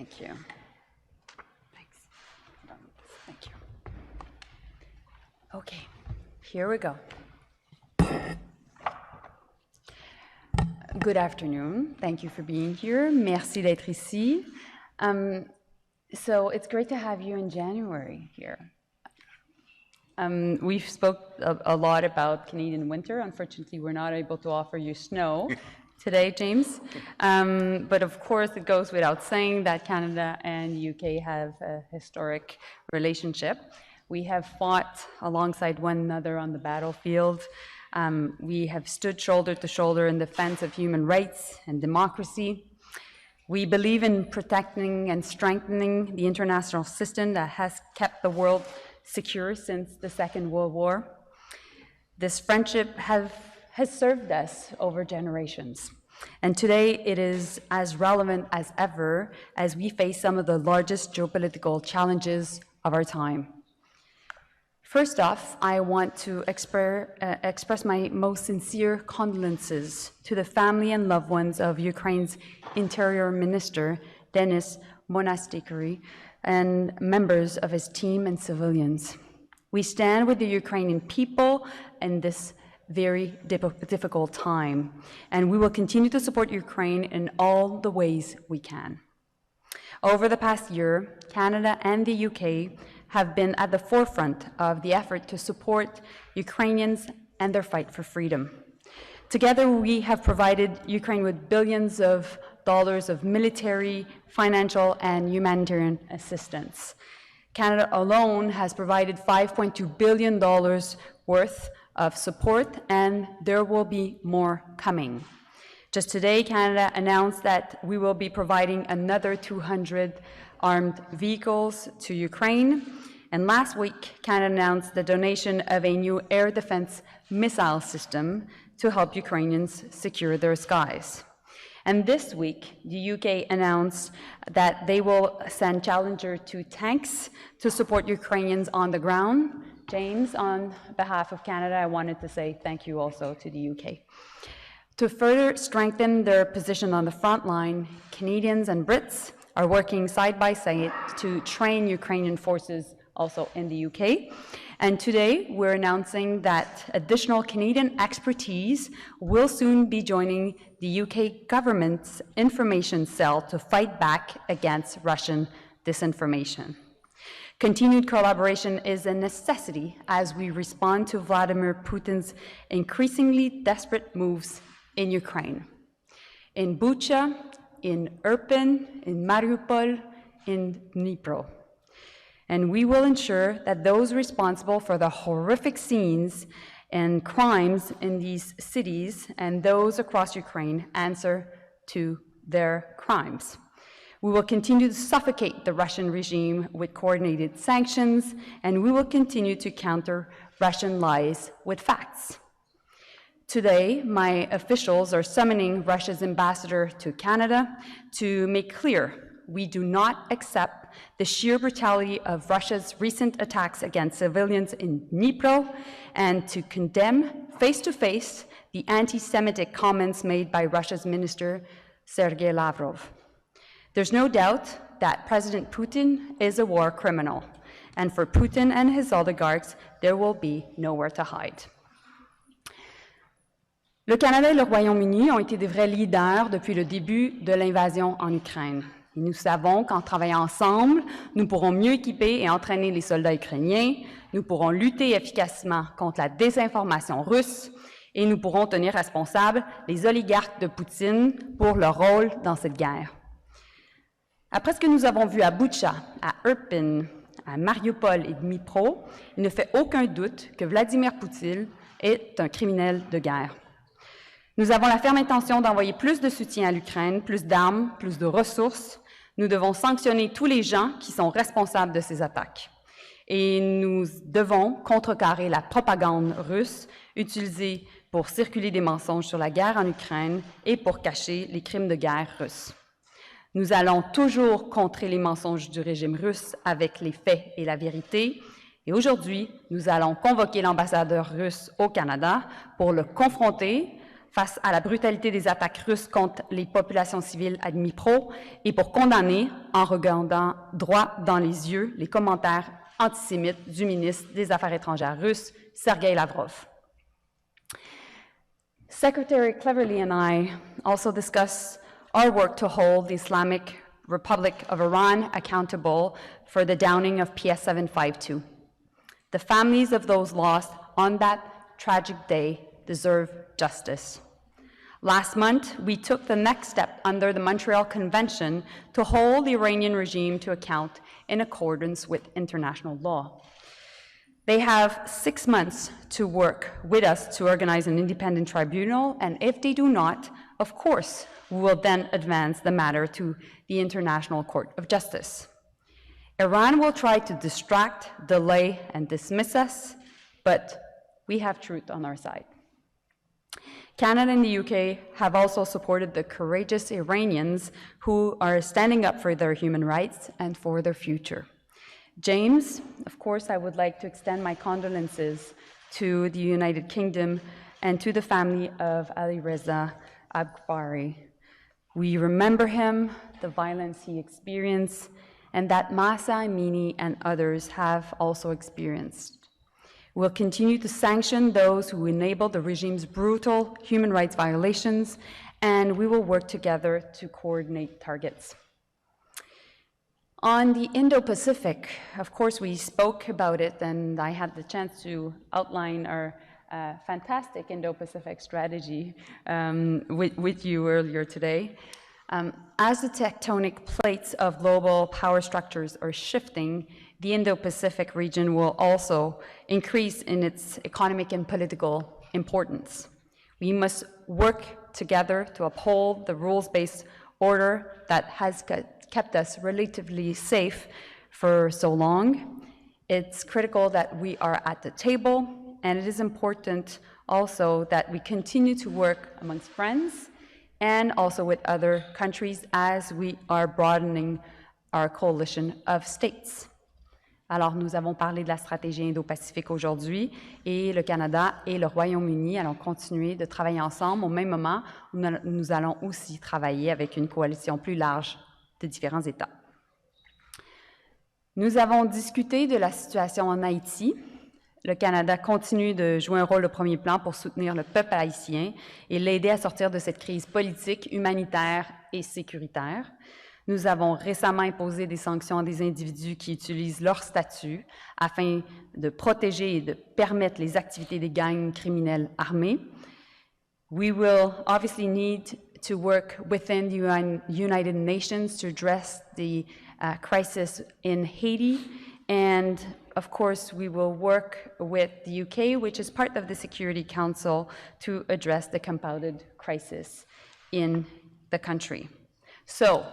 Thank you. Thanks. Thank you. Okay, here we go. Good afternoon. Thank you for being here. Merci d'être ici. So it's great to have you in January here. We've spoke a lot about Canadian winter. Unfortunately, we're not able to offer you snow today, James. But of course, it goes without saying that Canada and the UK have a historic relationship. We have fought alongside one another on the battlefield. We have stood shoulder to shoulder in defense of human rights and democracy. We believe in protecting and strengthening the international system that has kept the world secure since the Second World War. This friendship has served us over generations. And today it is as relevant as ever as we face some of the largest geopolitical challenges of our time. First off, I want to express my most sincere condolences to the family and loved ones of Ukraine's Interior Minister, Denis Monastery, and members of his team and civilians. We stand with the Ukrainian people in this very difficult time, and we will continue to support Ukraine in all the ways we can. Over the past year, Canada and the UK have been at the forefront of the effort to support Ukrainians and their fight for freedom. Together, we have provided Ukraine with billions of dollars of military, financial, and humanitarian assistance. Canada alone has provided $5.2 billion worth of support, and there will be more coming. Just today, Canada announced that we will be providing another 200 armed vehicles to Ukraine. And last week, Canada announced the donation of a new air defense missile system to help Ukrainians secure their skies. And this week, the UK announced that they will send Challenger 2 tanks to support Ukrainians on the ground. James, on behalf of Canada, I wanted to say thank you also to the UK. To further strengthen their position on the front line, Canadians and Brits are working side by side to train Ukrainian forces also in the UK. And today, we're announcing that additional Canadian expertise will soon be joining the UK government's information cell to fight back against Russian disinformation. Continued collaboration is a necessity as we respond to Vladimir Putin's increasingly desperate moves in Ukraine. In Bucha, in Irpin, in Mariupol, in Dnipro. And we will ensure that those responsible for the horrific scenes and crimes in these cities and those across Ukraine answer to their crimes. We will continue to suffocate the Russian regime with coordinated sanctions, and we will continue to counter Russian lies with facts. Today, my officials are summoning Russia's ambassador to Canada to make clear we do not accept the sheer brutality of Russia's recent attacks against civilians in Dnipro and to condemn face-to-face the anti-Semitic comments made by Russia's minister, Sergei Lavrov. There's no doubt that President Putin is a war criminal, and for Putin and his oligarchs, there will be nowhere to hide. Le Canada et le Royaume-Uni ont été des vrais leaders depuis le début de l'invasion en Ukraine. Et nous savons qu'en travaillant ensemble, nous pourrons mieux équiper et entraîner les soldats ukrainiens, nous pourrons lutter efficacement contre la désinformation russe et nous pourrons tenir responsables les oligarques de Poutine pour leur rôle dans cette guerre. Après ce que nous avons vu à Bucha, à Irpin, à Mariupol et Dnipro, il ne fait aucun doute que Vladimir Poutine est un criminel de guerre. Nous avons la ferme intention d'envoyer plus de soutien à l'Ukraine, plus d'armes, plus de ressources. Nous devons sanctionner tous les gens qui sont responsables de ces attaques. Et nous devons contrecarrer la propagande russe utilisée pour circuler des mensonges sur la guerre en Ukraine et pour cacher les crimes de guerre russes. Nous allons toujours contrer les mensonges du régime russe avec les faits et la vérité. Et aujourd'hui, nous allons convoquer l'ambassadeur russe au Canada pour le confronter face à la brutalité des attaques russes contre les populations civiles à Dnipro et pour condamner, en regardant droit dans les yeux, les commentaires antisémites du ministre des Affaires étrangères russe, Sergei Lavrov. Secretary Cleverly and I also discussed our work to hold the Islamic Republic of Iran accountable for the downing of PS-752. The families of those lost on that tragic day deserve justice. Last month, we took the next step under the Montreal Convention to hold the Iranian regime to account in accordance with international law. They have 6 months to work with us to organize an independent tribunal, and if they do not, of course, we will then advance the matter to the International Court of Justice. Iran will try to distract, delay, and dismiss us, but we have truth on our side. Canada and the UK have also supported the courageous Iranians who are standing up for their human rights and for their future. James, of course, I would like to extend my condolences to the United Kingdom and to the family of Ali Reza Abghari. We remember him, the violence he experienced, and that Mahsa Amini and others have also experienced. We'll continue to sanction those who enable the regime's brutal human rights violations, and we will work together to coordinate targets. On the Indo-Pacific, of course, we spoke about it, and I had the chance to outline our fantastic Indo-Pacific strategy with you earlier today. As the tectonic plates of global power structures are shifting, the Indo-Pacific region will also increase in its economic and political importance. We must work together to uphold the rules-based order that has kept us relatively safe for so long. It's critical that we are at the table, and it is important also that we continue to work amongst friends and also with other countries as we are broadening our coalition of states. Alors, nous avons parlé de la stratégie Indo-Pacifique aujourd'hui et le Canada et le Royaume-Uni allons continuer de travailler ensemble au même moment où nous allons aussi travailler avec une coalition plus large de différents États. Nous avons discuté de la situation en Haïti. Le Canada continue de jouer un rôle de premier plan pour soutenir le peuple haïtien et l'aider à sortir de cette crise politique, humanitaire et sécuritaire. Nous avons récemment imposé des sanctions à des individus qui utilisent leur statut afin de protéger et de permettre les activités des gangs criminels armés. We will obviously need to work within the United Nations to address the crisis in Haiti. And of course, we will work with the UK, which is part of the Security Council, to address the compounded crisis in the country. So,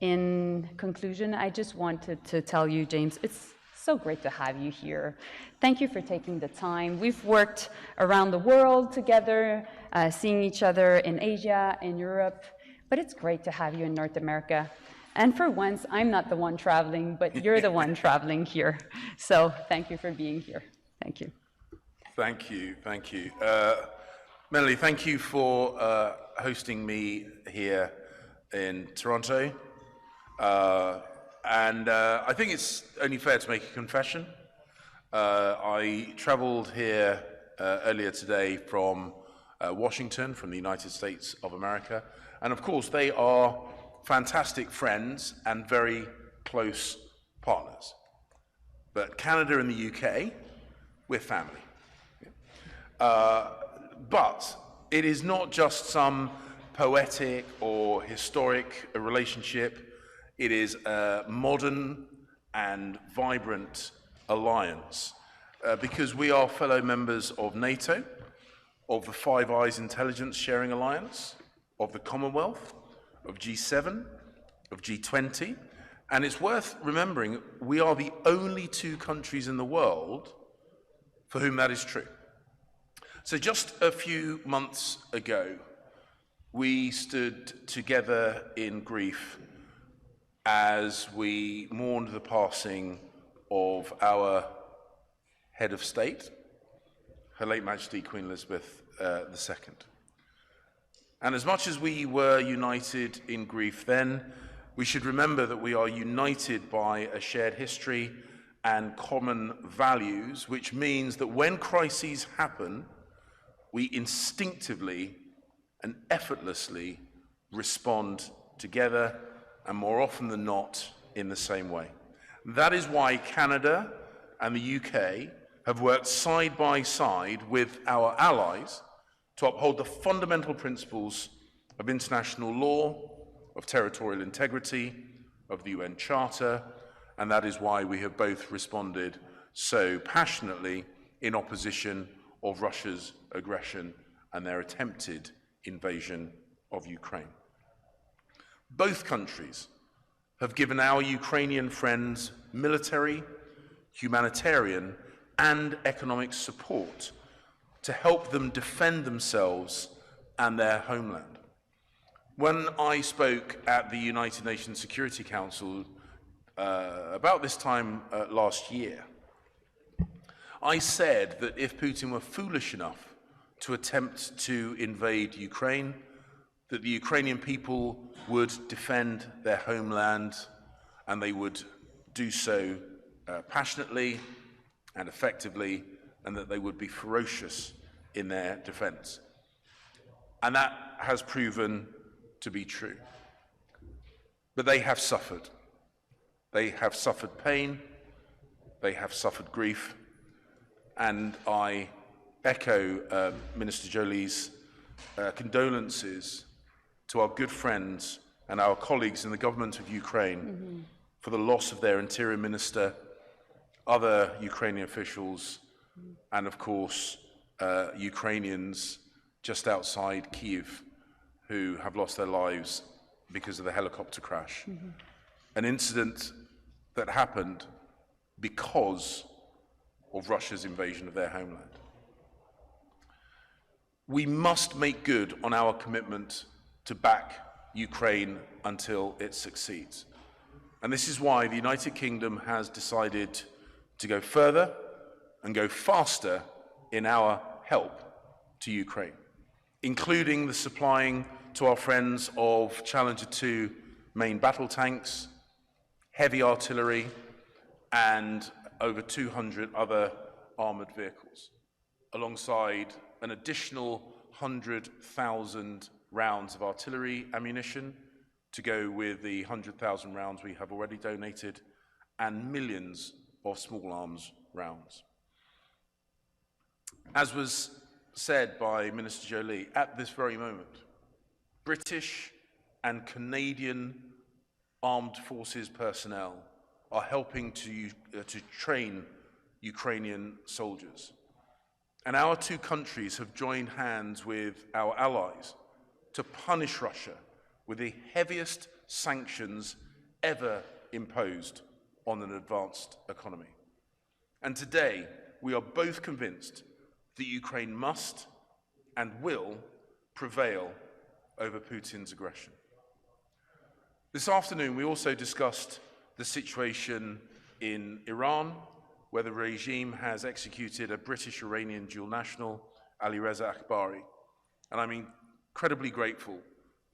in conclusion, I just wanted to tell you, James, it's so great to have you here. Thank you for taking the time. We've worked around the world together, seeing each other in Asia, in Europe, but it's great to have you in North America. And for once, I'm not the one traveling, but you're the one traveling here. So thank you for being here. Thank you. Thank you, thank you. Mélanie, thank you for hosting me here in Toronto. I think it's only fair to make a confession. I traveled here earlier today from Washington, from the United States of America. And of course, they are fantastic friends and very close partners. But Canada and the UK, we're family. But it is not just some poetic or historic relationship. It is a modern and vibrant alliance because we are fellow members of NATO, of the Five Eyes Intelligence Sharing Alliance, of the Commonwealth, of G7, of G20, and it's worth remembering we are the only two countries in the world for whom that is true. So just a few months ago, we stood together in grief as we mourned the passing of our head of state, Her late Majesty Queen Elizabeth II. And as much as we were united in grief then, we should remember that we are united by a shared history and common values, which means that when crises happen, we instinctively and effortlessly respond together, and more often than not, in the same way. That is why Canada and the UK have worked side by side with our allies to uphold the fundamental principles of international law, of territorial integrity, of the UN Charter, and that is why we have both responded so passionately in opposition of Russia's aggression and their attempted invasion of Ukraine. Both countries have given our Ukrainian friends military, humanitarian, and economic support to help them defend themselves and their homeland. When I spoke at the United Nations Security Council about this time last year, I said that if Putin were foolish enough to attempt to invade Ukraine, that the Ukrainian people would defend their homeland, and they would do so passionately and effectively, and that they would be ferocious in their defense. And that has proven to be true. But they have suffered. They have suffered pain, they have suffered grief, and I echo Minister Joly's condolences to our good friends and our colleagues in the government of Ukraine for the loss of their interior minister, other Ukrainian officials, and of course Ukrainians just outside Kyiv who have lost their lives because of the helicopter crash. An incident that happened because of Russia's invasion of their homeland. We must make good on our commitment to back Ukraine until it succeeds. And this is why the United Kingdom has decided to go further and go faster in our help to Ukraine, including the supplying to our friends of Challenger 2 main battle tanks, heavy artillery, and over 200 other armoured vehicles, alongside an additional 100,000 rounds of artillery ammunition to go with the 100,000 rounds we have already donated, and millions of small arms rounds. As was said by Minister Joly, at this very moment, British and Canadian armed forces personnel are helping to train Ukrainian soldiers. And our two countries have joined hands with our allies to punish Russia with the heaviest sanctions ever imposed on an advanced economy. And today, we are both convinced that Ukraine must and will prevail over Putin's aggression. This afternoon, we also discussed the situation in Iran, where the regime has executed a British-Iranian dual national, Ali Reza Akbari. And I'm incredibly grateful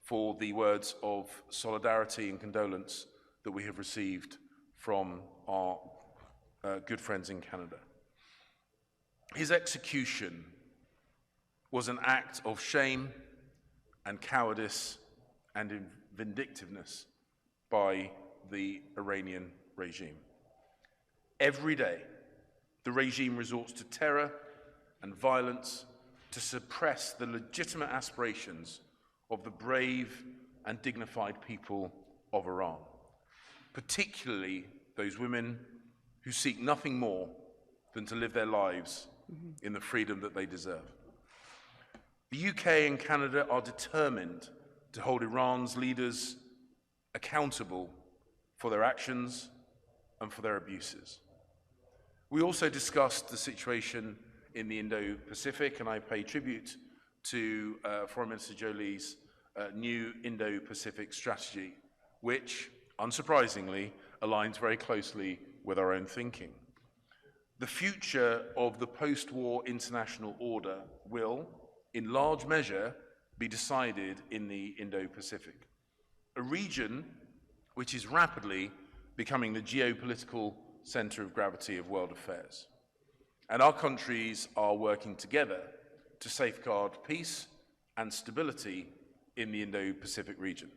for the words of solidarity and condolence that we have received from our good friends in Canada. His execution was an act of shame and cowardice and vindictiveness by the Iranian regime. Every day, the regime resorts to terror and violence to suppress the legitimate aspirations of the brave and dignified people of Iran, particularly those women who seek nothing more than to live their lives in the freedom that they deserve. The UK and Canada are determined to hold Iran's leaders accountable for their actions and for their abuses. We also discussed the situation in the Indo-Pacific, and I pay tribute to Foreign Minister Joly's new Indo-Pacific strategy, which, unsurprisingly, aligns very closely with our own thinking. The future of the post-war international order will, in large measure, be decided in the Indo-Pacific, a region which is rapidly becoming the geopolitical center of gravity of world affairs. And our countries are working together to safeguard peace and stability in the Indo-Pacific region.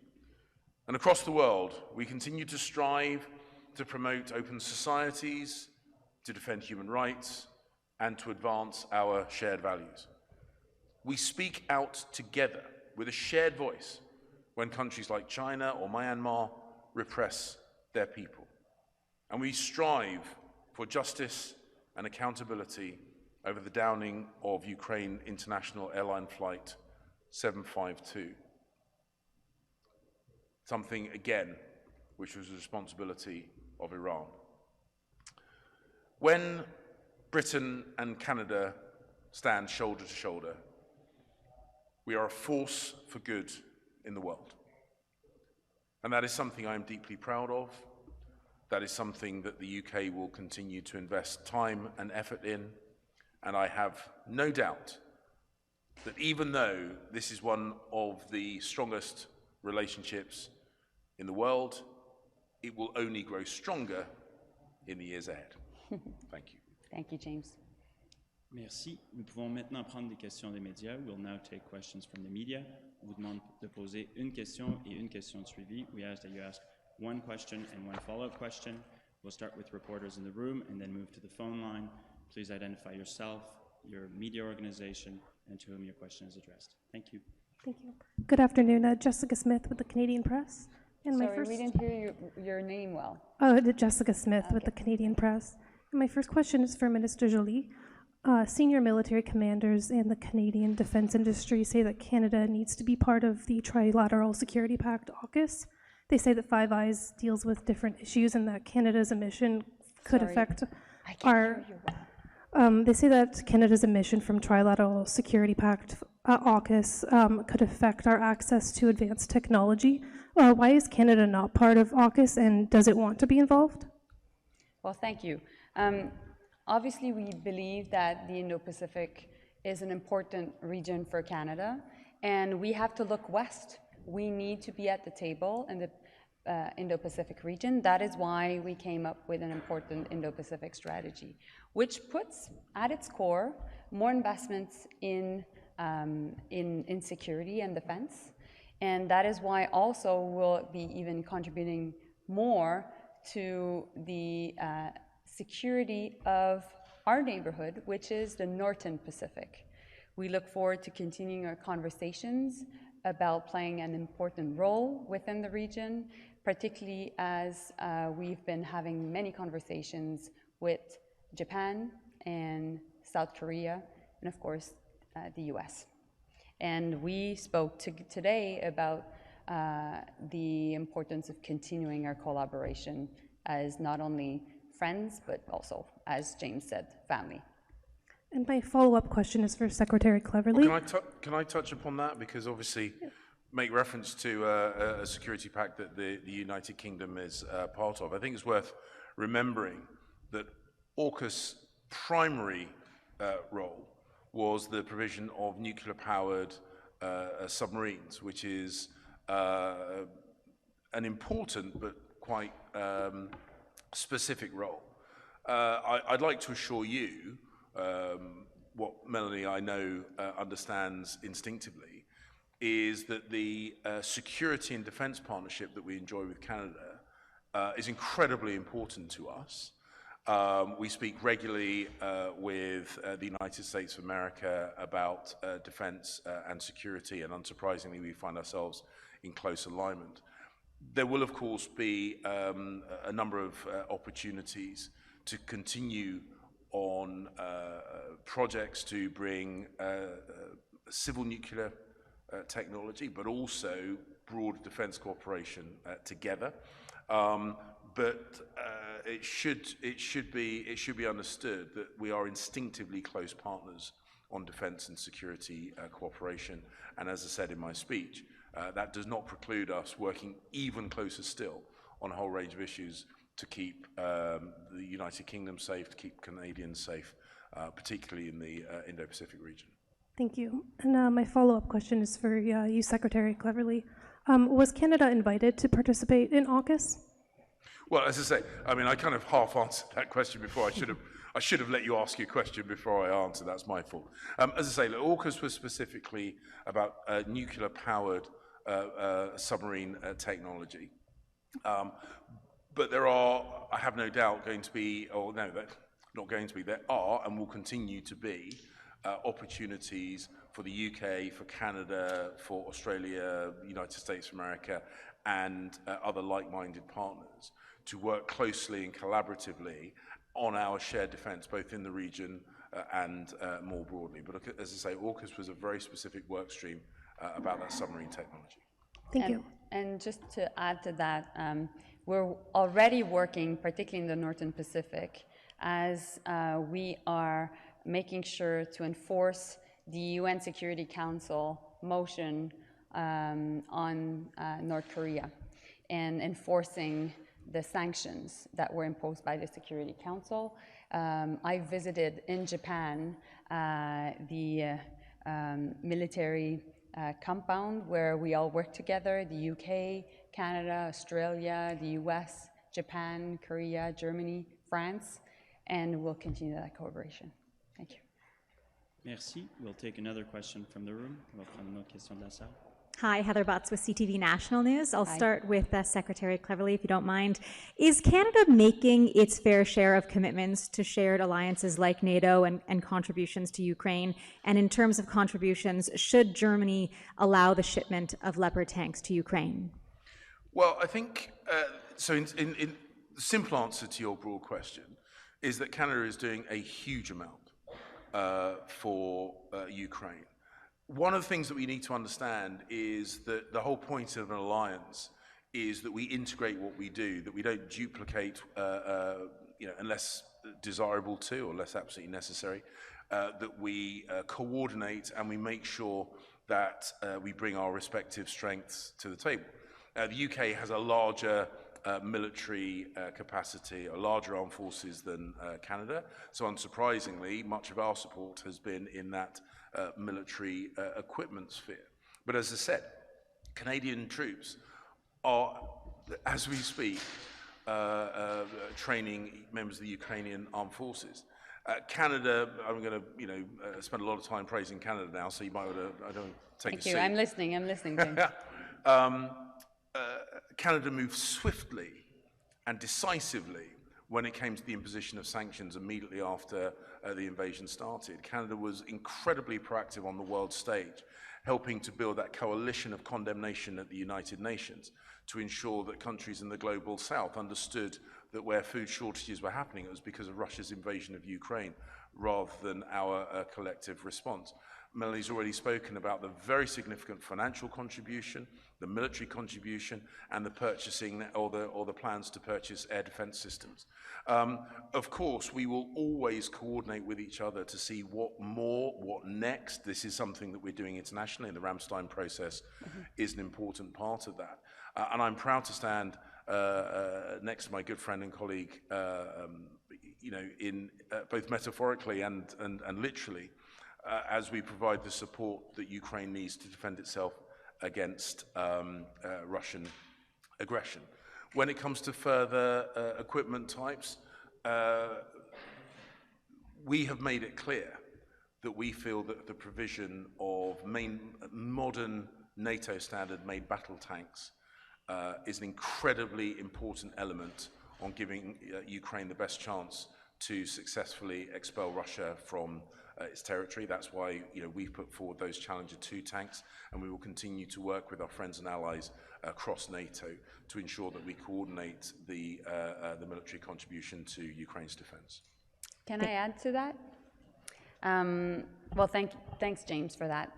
And across the world, we continue to strive to promote open societies, to defend human rights, and to advance our shared values. We speak out together with a shared voice when countries like China or Myanmar repress their people. And we strive for justice and accountability over the downing of Ukraine International Airline Flight 752. Something, again, which was the responsibility of Iran. When Britain and Canada stand shoulder to shoulder, we are a force for good in the world. And that is something I am deeply proud of. That is something that the UK will continue to invest time and effort in. And I have no doubt that even though this is one of the strongest relationships in the world, it will only grow stronger in the years ahead. Thank you. Thank you, James. Merci. Nous pouvons maintenant prendre des questions des médias. We'll now take questions from the media. On vous demande de poser une question et une question de suivi. We ask that you ask one question and one follow-up question. We'll start with reporters in the room and then move to the phone line. Please identify yourself, your media organization, and to whom your question is addressed. Thank you. Thank you. Good afternoon. Jessica Smith with the Canadian Press. And Sorry, we didn't hear your name well. Oh, Jessica Smith with the Canadian Press. And my first question is for Minister Joly. Senior military commanders in the Canadian defense industry say that Canada needs to be part of the Trilateral Security Pact, AUKUS. They say that Five Eyes deals with different issues and that Canada's emission could affect our... they say that Canada's emission from Trilateral Security Pact, AUKUS, could affect our access to advanced technology. Why is Canada not part of AUKUS, and does it want to be involved? Well, thank you. Obviously, we believe that the Indo-Pacific is an important region for Canada, and we have to look west. We need to be at the table in the Indo-Pacific region. That is why we came up with an important Indo-Pacific strategy, which puts at its core more investments in security and defense. And that is why also we'll be even contributing more to the security of our neighborhood, which is the Northern Pacific. We look forward to continuing our conversations about playing an important role within the region, particularly as we've been having many conversations with Japan and South Korea, and of course, the US. And we spoke today about the importance of continuing our collaboration as not only friends, but also, as James said, family. And my follow-up question is for Secretary Cleverly. Can I touch upon that? Because obviously, make reference to a security pact that the United Kingdom is part of. I think it's worth remembering that AUKUS' primary role was the provision of nuclear-powered submarines, which is an important but quite specific role. I'd like to assure you what Melanie, I know, understands instinctively, is that the security and defense partnership that we enjoy with Canada is incredibly important to us. We speak regularly with the United States of America about defense and security, and unsurprisingly, we find ourselves in close alignment. There will, of course, be a number of opportunities to continue on projects to bring civil nuclear technology, but also broad defense cooperation together. But it should be understood that we are instinctively close partners on defense and security cooperation. And as I said in my speech, that does not preclude us working even closer still on a whole range of issues to keep the United Kingdom safe, to keep Canadians safe, particularly in the Indo-Pacific region. Thank you. And my follow-up question is for you, Secretary Cleverly. Was Canada invited to participate in AUKUS? Well, as I say, I mean, I kind of half answered that question before. I should have let you ask your question before I answered. That's my fault. As I say, look, AUKUS was specifically about nuclear-powered submarine technology. But there are, I have no doubt, going to be, or no, not going to be, there are and will continue to be opportunities for the UK, for Canada, for Australia, United States of America, and other like-minded partners to work closely and collaboratively on our shared defence, both in the region and more broadly. But as I say, AUKUS was a very specific work stream about that submarine technology. Thank you. And just to add to that, we're already working, particularly in the Northern Pacific, as we are making sure to enforce the UN Security Council motion on North Korea and enforcing the sanctions that were imposed by the Security Council. I visited in Japan the military compound where we all work together, the UK, Canada, Australia, the US, Japan, Korea, Germany, France, and we'll continue that collaboration. Thank you. Merci. We'll take another question from the room. On va prendre une autre question de la salle. Hi, Heather Butts with CTV National News. I'll start with Secretary Cleverly, if you don't mind. Is Canada making its fair share of commitments to shared alliances like NATO and contributions to Ukraine? And in terms of contributions, should Germany allow the shipment of Leopard tanks to Ukraine? Well, I think, so in the simple answer to your broad question is that Canada is doing a huge amount for Ukraine. One of the things that we need to understand is that the whole point of an alliance is that we integrate what we do, that we don't duplicate, unless desirable to or less absolutely necessary, that we coordinate and we make sure that we bring our respective strengths to the table. The UK has a larger military capacity, or larger armed forces than Canada, so unsurprisingly, much of our support has been in that military equipment sphere. But as I said, Canadian troops are, as we speak, training members of the Ukrainian armed forces. Canada, I'm going to spend a lot of time praising Canada now, so you might want to, I don't take a seat. Thank you. I'm listening, James. Canada moved swiftly and decisively when it came to the imposition of sanctions immediately after the invasion started. Canada was incredibly proactive on the world stage, helping to build that coalition of condemnation at the United Nations to ensure that countries in the global south understood that where food shortages were happening, it was because of Russia's invasion of Ukraine rather than our collective response. Melanie's already spoken about the very significant financial contribution, the military contribution, and the purchasing or the plans to purchase air defense systems. Of course, we will always coordinate with each other to see what next. This is something that we're doing internationally, and the Ramstein process is an important part of that. And I'm proud to stand next to my good friend and colleague, in both metaphorically and literally, as we provide the support that Ukraine needs to defend itself against Russian aggression. When it comes to further equipment types, we have made it clear that we feel that the provision of modern NATO standard-made battle tanks is an incredibly important element on giving Ukraine the best chance to successfully expel Russia from its territory. That's why we've put forward those Challenger 2 tanks, and we will continue to work with our friends and allies across NATO to ensure that we coordinate the military contribution to Ukraine's defense. Can I add to that? Well, thanks, James, for that.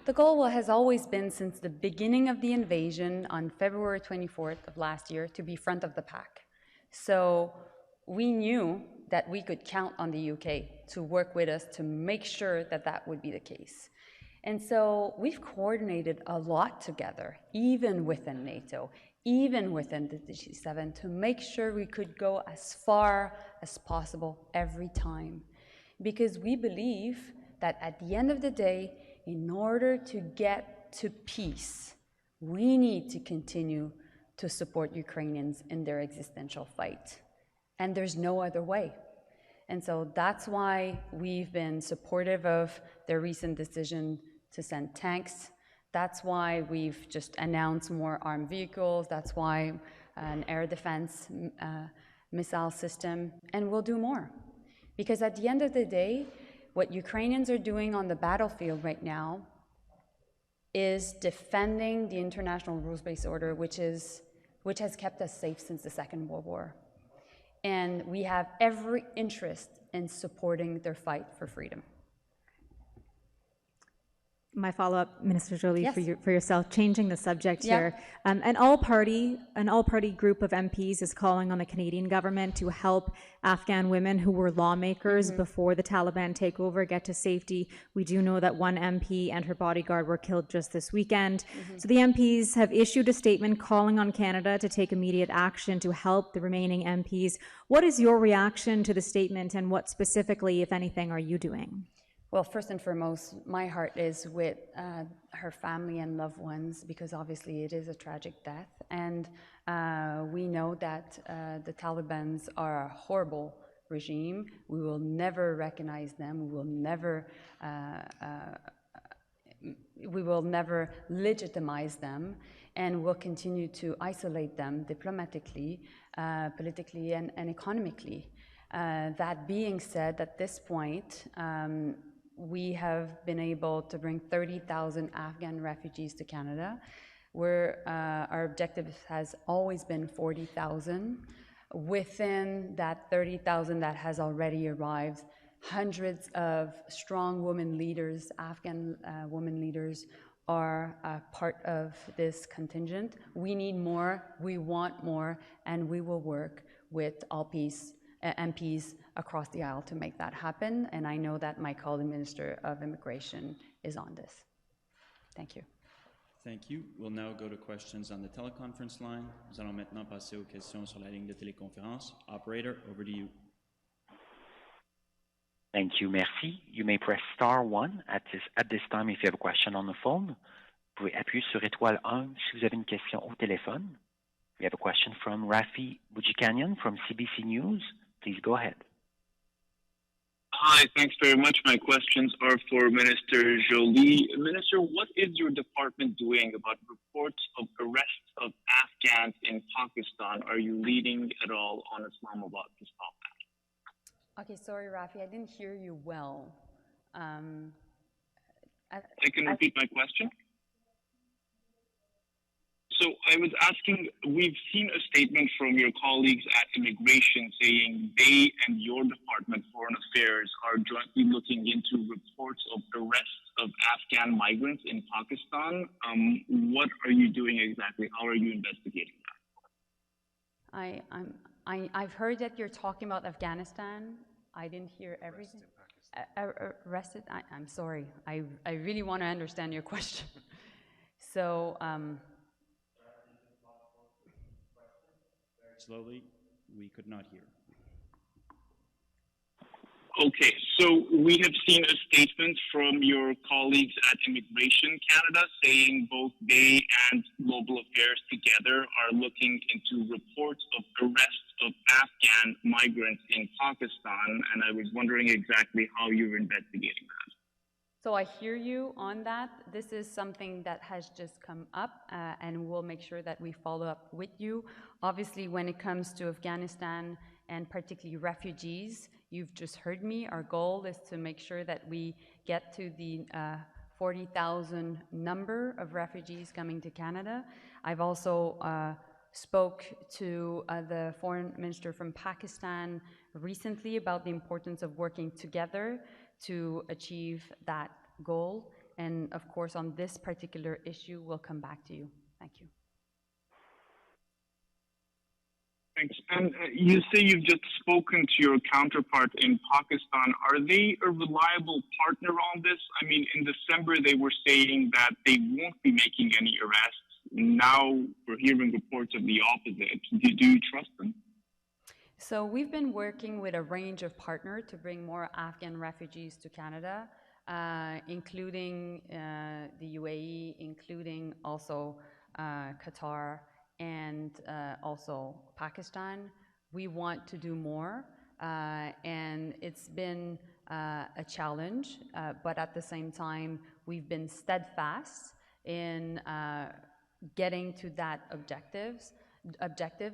The goal has always been, since the beginning of the invasion on February 24th of last year, to be front of the pack. So we knew that we could count on the UK to work with us to make sure that that would be the case. And so we've coordinated a lot together, even within NATO, even within the G7, to make sure we could go as far as possible every time. Because we believe that at the end of the day, in order to get to peace, we need to continue to support Ukrainians in their existential fight. And there's no other way. And so that's why we've been supportive of their recent decision to send tanks. That's why we've just announced more armed vehicles. That's why an air defense missile system, and we'll do more. Because at the end of the day, what Ukrainians are doing on the battlefield right now is defending the international rules-based order, which has kept us safe since the Second World War. And we have every interest in supporting their fight for freedom. My follow-up, Minister Joly, Yes. for yourself, changing the subject Yeah. here. An all-party group of MPs is calling on the Canadian government to help Afghan women who were lawmakers before the Taliban takeover get to safety. We do know that one MP and her bodyguard were killed just this weekend. So the MPs have issued a statement calling on Canada to take immediate action to help the remaining MPs. What is your reaction to the statement, and what specifically, if anything, are you doing? Well, first and foremost, my heart is with her family and loved ones, because obviously it is a tragic death. And we know that the Taliban are a horrible regime. We will never recognize them. We will never legitimize them, and we'll continue to isolate them diplomatically, politically, and economically. That being said, at this point, we have been able to bring 30,000 Afghan refugees to Canada, where our objective has always been 40,000. Within that 30,000 that has already arrived, hundreds of strong women leaders, Afghan women leaders, are part of this contingent. We need more, we want more, and we will work with all MPs across the aisle to make that happen. And I know that my colleague Minister of Immigration is on this. Thank you. Thank you. We'll now go to questions on the teleconference line. Nous allons maintenant passer aux questions sur la ligne de téléconférence. Operator, over to you. Thank you, merci. You may press star 1 at this time if you have a question on the phone. Vous pouvez appuyer sur étoile 1 si vous avez une question au téléphone. We have a question from Rafi Boudjikanian from CBC News. Please go ahead. Hi, thanks very much. My questions are for Minister Joly. Minister, what is your department doing about reports of arrests of Afghans in Pakistan? Are you leading at all on Islamabad to stop that? Okay, sorry, Rafi, I didn't hear you well. I can repeat my question. So I was asking, we've seen a statement from your colleagues at Immigration saying they and your Department, Foreign Affairs, are jointly looking into reports of arrests of Afghan migrants in Pakistan. What are you doing exactly? How are you investigating that? I've heard that you're talking about Afghanistan. I didn't hear everything. Arrested? I'm sorry. I really want to understand your question. So, Slowly, we could not hear. Okay, so we have seen a statement from your colleagues at Immigration Canada saying both they and Global Affairs together are looking into reports of arrests of Afghan migrants in Pakistan, and I was wondering exactly how you're investigating that. So I hear you on that. This is something that has just come up, and we'll make sure that we follow up with you. Obviously, when it comes to Afghanistan and particularly refugees, you've just heard me. Our goal is to make sure that we get to the 40,000 number of refugees coming to Canada. I've also spoke to the foreign minister from Pakistan recently about the importance of working together to achieve that goal. And of course, on this particular issue, we'll come back to you. Thank you. Thanks. And you say you've just spoken to your counterpart in Pakistan. Are they a reliable partner on this? I mean, in December, they were saying that they won't be making any arrests. Now we're hearing reports of the opposite. Do you trust them? So we've been working with a range of partners to bring more Afghan refugees to Canada. including the UAE, including also Qatar, and also Pakistan. We want to do more, and it's been a challenge, but at the same time, we've been steadfast in getting to that objective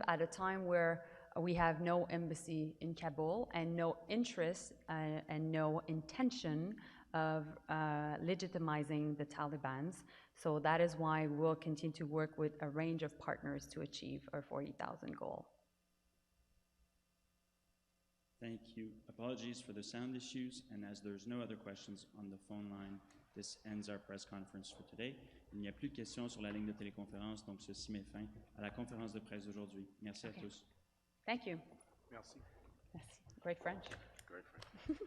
at a time where we have no embassy in Kabul and no interest and no intention of legitimizing the Taliban. So that is why we'll continue to work with a range of partners to achieve our 40,000 goal. Thank you. Apologies for the sound issues, and as there's no other questions on the phone line, this ends our press conference for today. Il n'y a plus de questions sur la ligne de téléconférence, donc ceci met fin à la conférence de presse d'aujourd'hui. Merci à tous. Thank you. Merci. Merci. Great French. Great French.